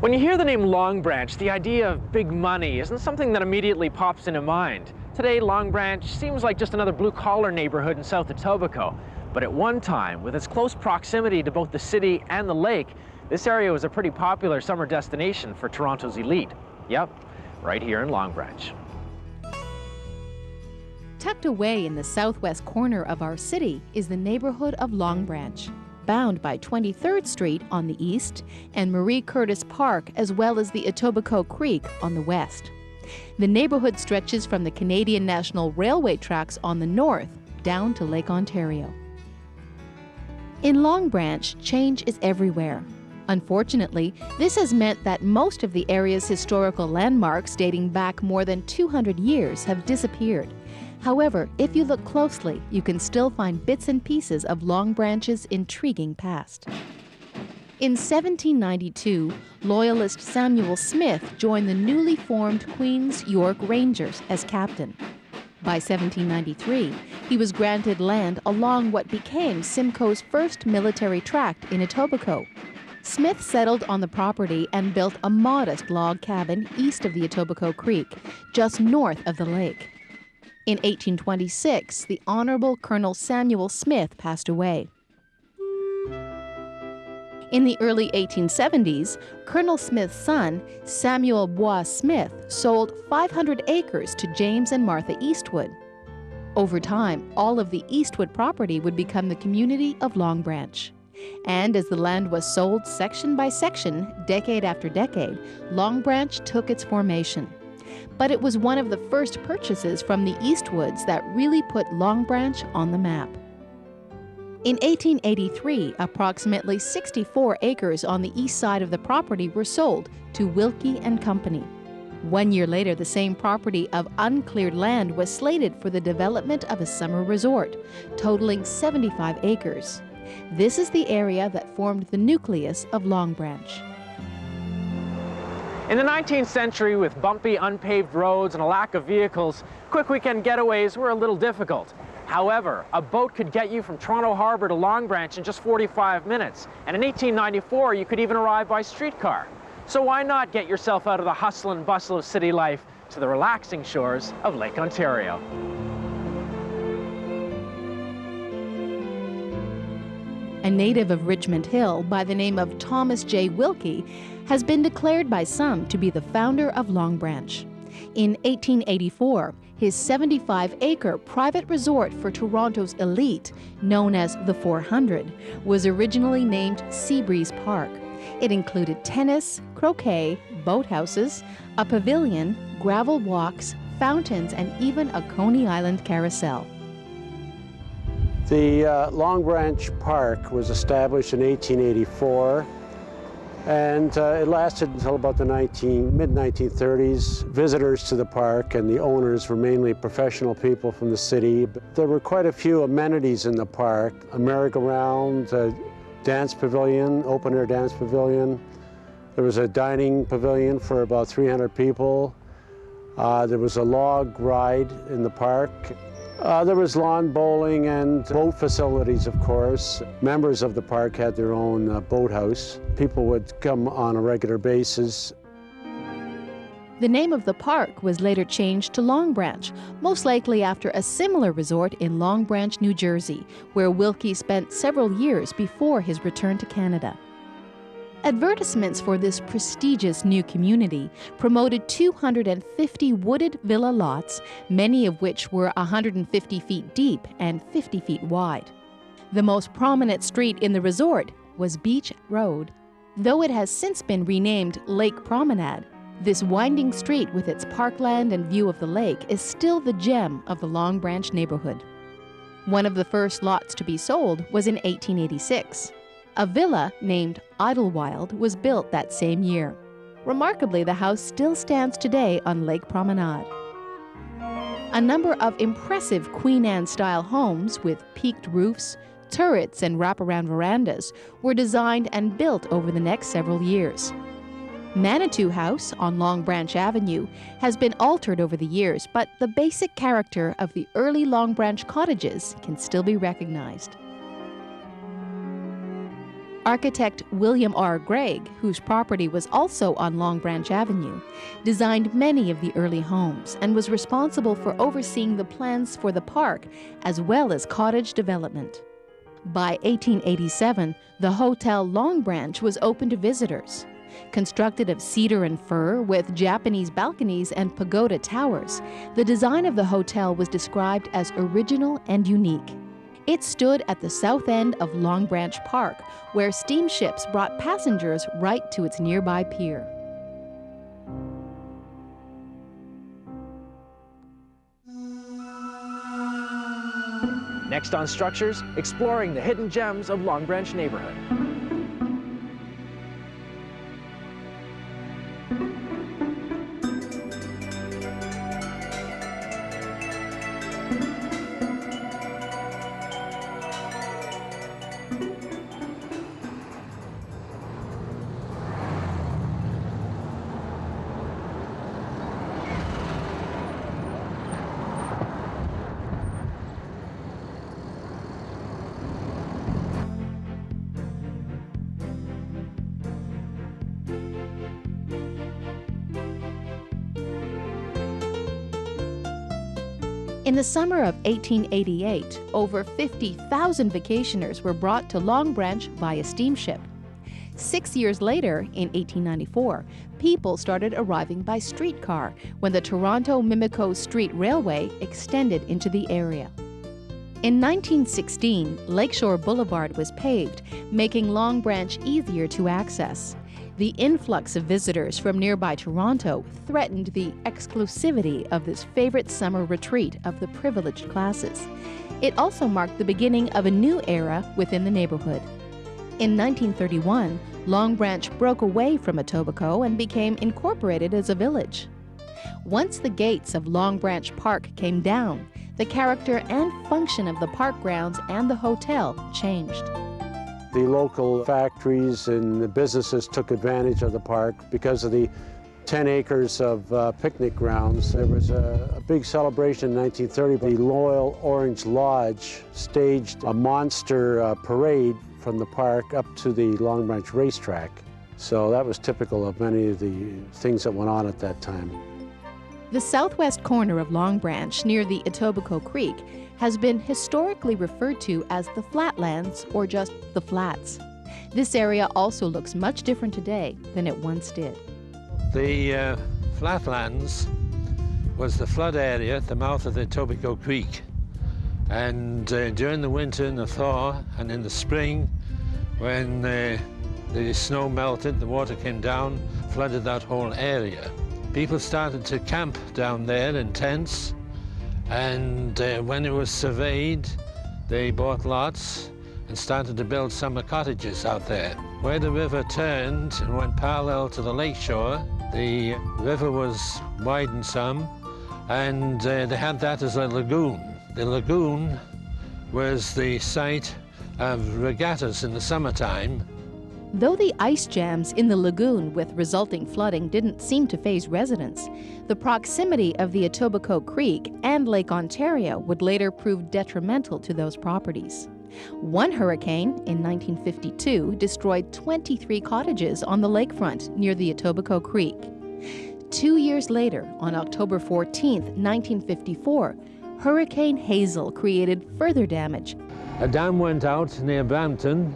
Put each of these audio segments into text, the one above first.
When you hear the name Long Branch, the idea of big money isn't something that immediately pops into mind. Today, Long Branch seems like just another blue-collar neighborhood in south Etobicoke. But at one time, with its close proximity to both the city and the lake, this area was a pretty popular summer destination for Toronto's elite. Yep, right here in Long Branch. Tucked away in the southwest corner of our city is the neighborhood of Long Branch, bound by 23rd Street on the east and Marie Curtis Park, as well as the Etobicoke Creek on the west. The neighborhood stretches from the Canadian National Railway tracks on the north down to Lake Ontario. In Long Branch, change is everywhere. Unfortunately, this has meant that most of the area's historical landmarks dating back more than 200 years have disappeared. However, if you look closely, you can still find bits and pieces of Long Branch's intriguing past. In 1792, Loyalist Samuel Smith joined the newly formed Queen's York Rangers as captain. By 1793, he was granted land along what became Simcoe's first military tract in Etobicoke. Smith settled on the property and built a modest log cabin east of the Etobicoke Creek, just north of the lake. In 1826, the Honorable Colonel Samuel Smith passed away. In the early 1870s, Colonel Smith's son, Samuel Bois Smith, sold 500 acres to James and Martha Eastwood. Over time, all of the Eastwood property would become the community of Long Branch. And as the land was sold section by section, decade after decade, Long Branch took its formation. But it was one of the first purchases from the Eastwoods that really put Long Branch on the map. In 1883, approximately 64 acres on the east side of the property were sold to Wilkie and Company. 1 year later, the same property of uncleared land was slated for the development of a summer resort, totaling 75 acres. This is the area that formed the nucleus of Long Branch. In the 19th century, with bumpy, unpaved roads and a lack of vehicles, quick weekend getaways were a little difficult. However, a boat could get you from Toronto Harbour to Long Branch in just 45 minutes. And in 1894, you could even arrive by streetcar. So why not get yourself out of the hustle and bustle of city life to the relaxing shores of Lake Ontario? A native of Richmond Hill by the name of Thomas J. Wilkie has been declared by some to be the founder of Long Branch. In 1884, his 75-acre private resort for Toronto's elite, known as the 400, was originally named Seabreeze Park. It included tennis, croquet, boathouses, a pavilion, gravel walks, fountains, and even a Coney Island carousel. The Long Branch Park was established in 1884, and it lasted until about the mid-1930s. Visitors to the park and the owners were mainly professional people from the city. But there were quite a few amenities in the park: a merry-go-round, a dance pavilion, open-air dance pavilion. There was a dining pavilion for about 300 people. There was a log ride in the park. There was lawn bowling and boat facilities, of course. Members of the park had their own boathouse. People would come on a regular basis. The name of the park was later changed to Long Branch, most likely after a similar resort in Long Branch, New Jersey, where Wilkie spent several years before his return to Canada. Advertisements for this prestigious new community promoted 250 wooded villa lots, many of which were 150 feet deep and 50 feet wide. The most prominent street in the resort was Beach Road. Though it has since been renamed Lake Promenade, this winding street with its parkland and view of the lake is still the gem of the Long Branch neighborhood. One of the first lots to be sold was in 1886. A villa named Idlewild was built that same year. Remarkably, the house still stands today on Lake Promenade. A number of impressive Queen Anne-style homes with peaked roofs, turrets, and wraparound verandas were designed and built over the next several years. Manitou House on Long Branch Avenue has been altered over the years, but the basic character of the early Long Branch cottages can still be recognized. Architect William R. Gregg, whose property was also on Long Branch Avenue, designed many of the early homes and was responsible for overseeing the plans for the park as well as cottage development. By 1887, the Hotel Long Branch was open to visitors. Constructed of cedar and fir with Japanese balconies and pagoda towers, the design of the hotel was described as original and unique. It stood at the south end of Long Branch Park, where steamships brought passengers right to its nearby pier. Next on Structures, exploring the hidden gems of Long Branch neighborhood. In the summer of 1888, over 50,000 vacationers were brought to Long Branch via steamship. 6 years later, in 1894, people started arriving by streetcar when the Toronto-Mimico Street Railway extended into the area. In 1916, Lake Shore Boulevard was paved, making Long Branch easier to access. The influx of visitors from nearby Toronto threatened the exclusivity of this favorite summer retreat of the privileged classes. It also marked the beginning of a new era within the neighborhood. In 1931, Long Branch broke away from Etobicoke and became incorporated as a village. Once the gates of Long Branch Park came down, the character and function of the park grounds and the hotel changed. The local factories and the businesses took advantage of the park because of the 10 acres of picnic grounds. There was a big celebration in 1930. The Loyal Orange Lodge staged a monster parade from the park up to the Long Branch racetrack. So that was typical of many of the things that went on at that time. The southwest corner of Long Branch, near the Etobicoke Creek, has been historically referred to as the Flatlands or just the Flats. This area also looks much different today than it once did. The Flatlands was the flood area at the mouth of the Etobicoke Creek. And during the winter and the thaw, and in the spring, when the snow melted, the water came down, flooded that whole area. People started to camp down there in tents, and when it was surveyed, they bought lots and started to build summer cottages out there. Where the river turned and went parallel to the lake shore, the river was widened some, and they had that as a lagoon. The lagoon was the site of regattas in the summertime. Though the ice jams in the lagoon with resulting flooding didn't seem to faze residents, the proximity of the Etobicoke Creek and Lake Ontario would later prove detrimental to those properties. One hurricane in 1952 destroyed 23 cottages on the lakefront near the Etobicoke Creek. 2 years later, on October 14, 1954, Hurricane Hazel created further damage. A dam went out near Brampton,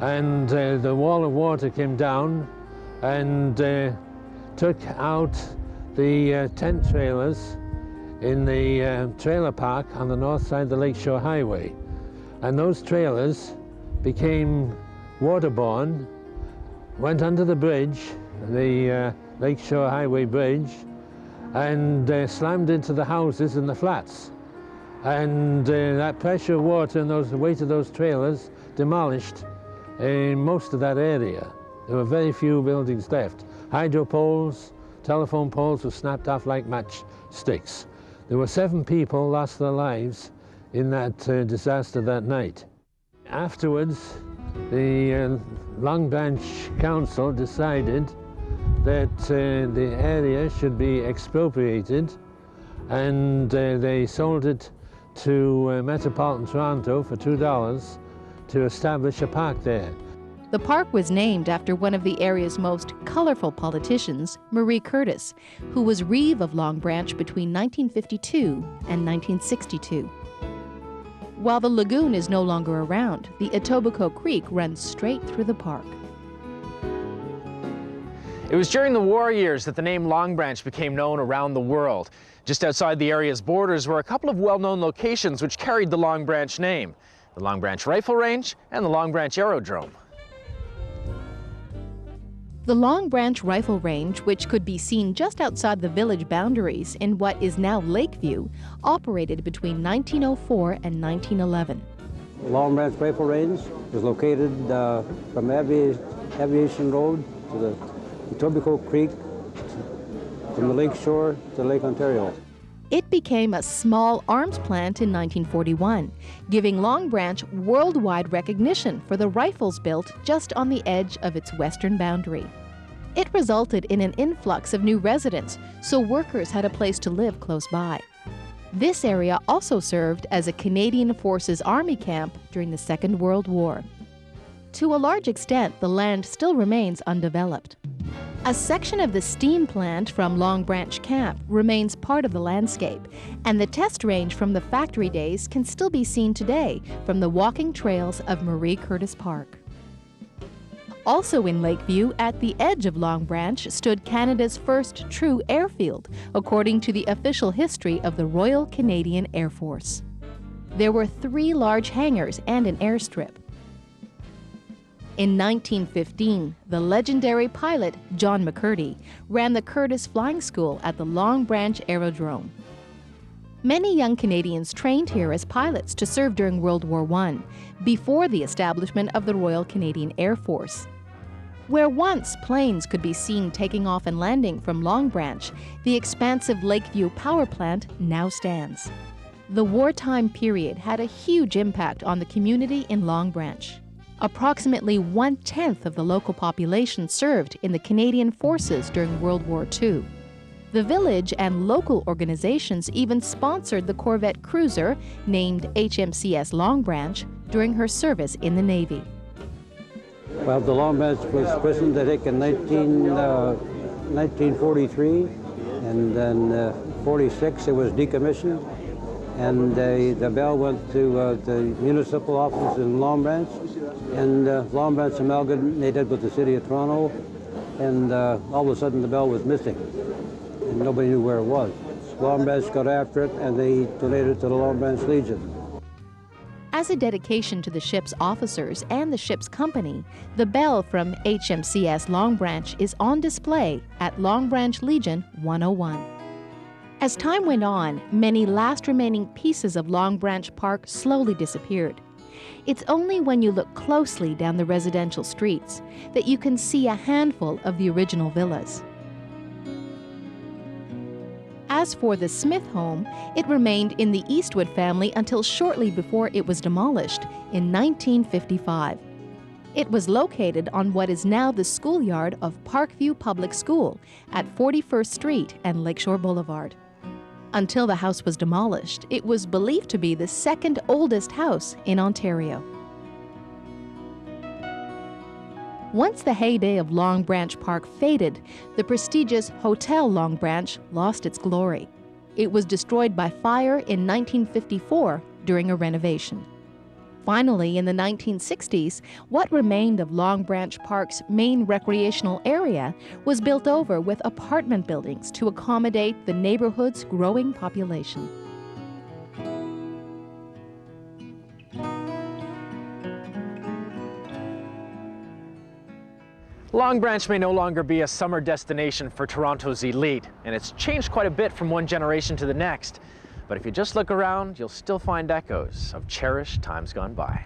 and the wall of water came down and took out the tent trailers in the trailer park on the north side of the Lake Shore Highway. And those trailers became waterborne, went under the bridge, the Lake Shore Highway bridge, and slammed into the houses in the flats. And that pressure of water and the weight of those trailers demolished most of that area. There were very few buildings left. Hydro poles, telephone poles were snapped off like matchsticks. There were 7 people lost their lives in that disaster that night. Afterwards, the Long Branch Council decided that the area should be expropriated, and they sold it to Metropolitan Toronto for $2 to establish a park there. The park was named after one of the area's most colorful politicians, Marie Curtis, who was Reeve of Long Branch between 1952 and 1962. While the lagoon is no longer around, the Etobicoke Creek runs straight through the park. It was during the war years that the name Long Branch became known around the world. Just outside the area's borders were a couple of well-known locations which carried the Long Branch name: the Long Branch Rifle Range and the Long Branch Aerodrome. The Long Branch Rifle Range, which could be seen just outside the village boundaries in what is now Lakeview, operated between 1904 and 1911. Long Branch Rifle Range is located from Aviation Road to the Etobicoke Creek, from the Lake Shore to Lake Ontario. It became a small arms plant in 1941, giving Long Branch worldwide recognition for the rifles built just on the edge of its western boundary. It resulted in an influx of new residents, so workers had a place to live close by. This area also served as a Canadian Forces Army camp during the Second World War. To a large extent, the land still remains undeveloped. A section of the steam plant from Long Branch Camp remains part of the landscape, and the test range from the factory days can still be seen today from the walking trails of Marie Curtis Park. Also in Lakeview, at the edge of Long Branch, stood Canada's first true airfield, according to the official history of the Royal Canadian Air Force. There were 3 large hangars and an airstrip. In 1915, the legendary pilot John McCurdy ran the Curtis Flying School at the Long Branch Aerodrome. Many young Canadians trained here as pilots to serve during World War I, before the establishment of the Royal Canadian Air Force. Where once planes could be seen taking off and landing from Long Branch, the expansive Lakeview power plant now stands. The wartime period had a huge impact on the community in Long Branch. Approximately 1/10 of the local population served in the Canadian Forces during World War II. The village and local organizations even sponsored the corvette cruiser named HMCS Long Branch during her service in the Navy. Well, the Long Branch was christened, I think, in 1943, and then 46 it was decommissioned, and the bell went to the municipal office in Long Branch, and Long Branch amalgamated with the city of Toronto, and all of a sudden the bell was missing, and nobody knew where it was. Long Branch got after it, and they donated it to the Long Branch Legion. As a dedication to the ship's officers and the ship's company, the bell from HMCS Long Branch is on display at Long Branch Legion 101. As time went on, many last remaining pieces of Long Branch Park slowly disappeared. It's only when you look closely down the residential streets that you can see a handful of the original villas. As for the Smith home, it remained in the Eastwood family until shortly before it was demolished in 1955. It was located on what is now the schoolyard of Parkview Public School at 41st Street and Lake Shore Boulevard. Until the house was demolished, it was believed to be the second oldest house in Ontario. Once the heyday of Long Branch Park faded, the prestigious Hotel Long Branch lost its glory. It was destroyed by fire in 1954 during a renovation. Finally, in the 1960s, what remained of Long Branch Park's main recreational area was built over with apartment buildings to accommodate the neighborhood's growing population. Long Branch may no longer be a summer destination for Toronto's elite, and it's changed quite a bit from one generation to the next. But if you just look around, you'll still find echoes of cherished times gone by.